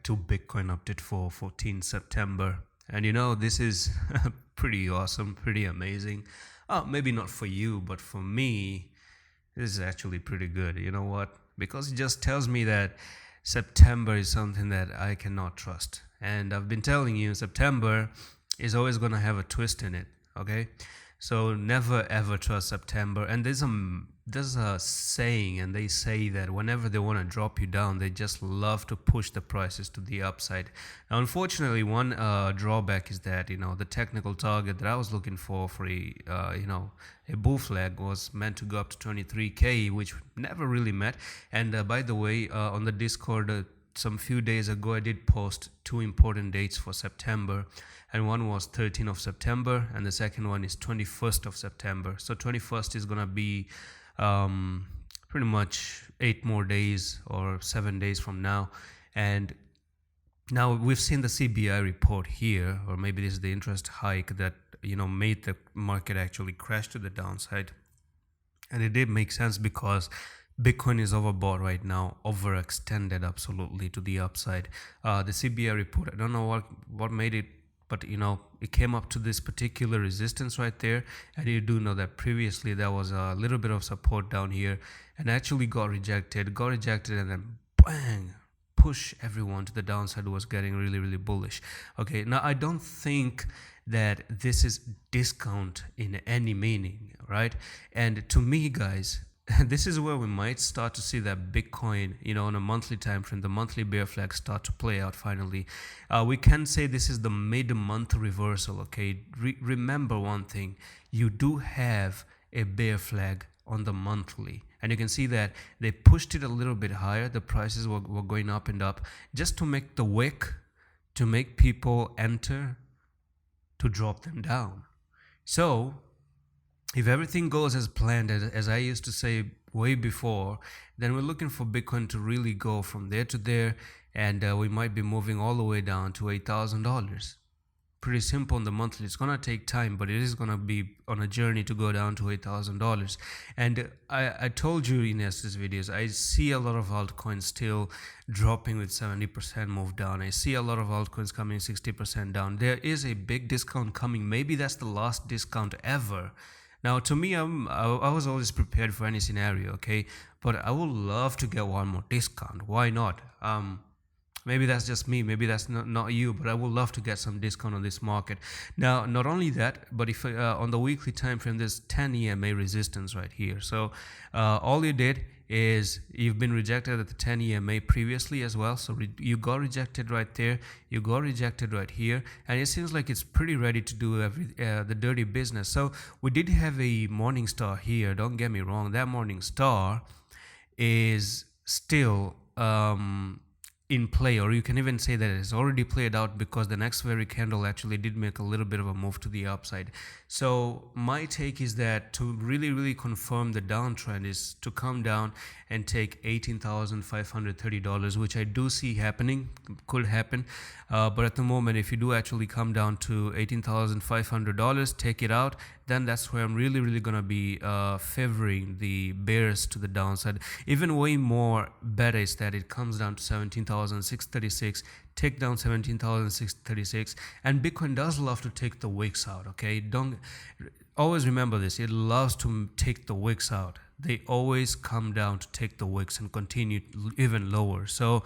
to Bitcoin update for 14 September. And this is pretty awesome, pretty amazing. Maybe not for you, but for me, this is actually pretty good. You know what? Because it just tells me that September is something that I cannot trust. And I've been telling you, September is always going to have a twist in it, okay? So never ever trust September. And there's a saying, and they say that whenever they want to drop you down, they just love to push the prices to the upside. Now, unfortunately, one drawback is that the technical target that I was looking for a bull flag was meant to go up to 23k, which never really met. And by the way, on the Discord, some few days ago, I did post two important dates for September, and one was 13th of September, and the second one is 21st of September. So 21st is gonna be pretty much 8 more days or 7 days from now. And now we've seen the CBI report here, or maybe this is the interest hike that made the market actually crash to the downside. And it did make sense because Bitcoin is overbought right now, overextended absolutely to the upside. The CBI report, I don't know what made it, but it came up to this particular resistance right there. And you do know that previously there was a little bit of support down here and actually got rejected, and then bang, push everyone to the downside. Was getting really, really bullish. Okay, now I don't think that this is discount in any meaning, right? And to me, guys, this is where we might start to see that Bitcoin, on a monthly time frame, the monthly bear flag start to play out finally. We can say this is the mid-month reversal, okay? Remember one thing, you do have a bear flag on the monthly. And you can see that they pushed it a little bit higher. The prices were going up and up just to make the wick, to make people enter, to drop them down. So if everything goes as planned, as I used to say way before, then we're looking for Bitcoin to really go from there to there, and we might be moving all the way down to $8,000. Pretty simple on the monthly. It's gonna take time, but it is gonna be on a journey to go down to $8,000. And I told you in yesterday's videos, I see a lot of altcoins still dropping with 70% move down. I see a lot of altcoins coming 60% down. There is a big discount coming. Maybe that's the last discount ever. Now, to me, I was always prepared for any scenario, okay? But I would love to get one more discount. Why not? Maybe that's just me. Maybe that's not you. But I would love to get some discount on this market. Now, not only that, but if on the weekly time frame, there's 10 EMA resistance right here. So all you did is you've been rejected at the 10 EMA previously as well. So you got rejected right there. You got rejected right here. And it seems like it's pretty ready to do the dirty business. So we did have a morning star here. Don't get me wrong. That morning star is still in play, or you can even say that it's already played out, because the next very candle actually did make a little bit of a move to the upside. So my take is that to really confirm the downtrend is to come down and take $18,530, which I do see happening, could happen. But at the moment, if you do actually come down to $18,500, take it out, then that's where I'm really gonna be favoring the bears to the downside. Even way more better is that it comes down to 17,636, take down 17,636, and Bitcoin does love to take the wicks out, okay? Don't always remember this, it loves to take the wicks out. They always come down to take the wicks and continue even lower. So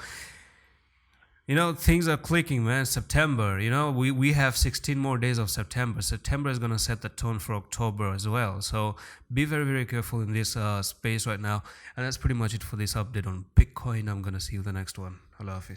things are clicking, man. September, we have 16 more days of September. September is going to set the tone for October as well. So be very careful in this space right now. And that's pretty much it for this update on Bitcoin. I'm going to see you in the next one. Allah Hafiz.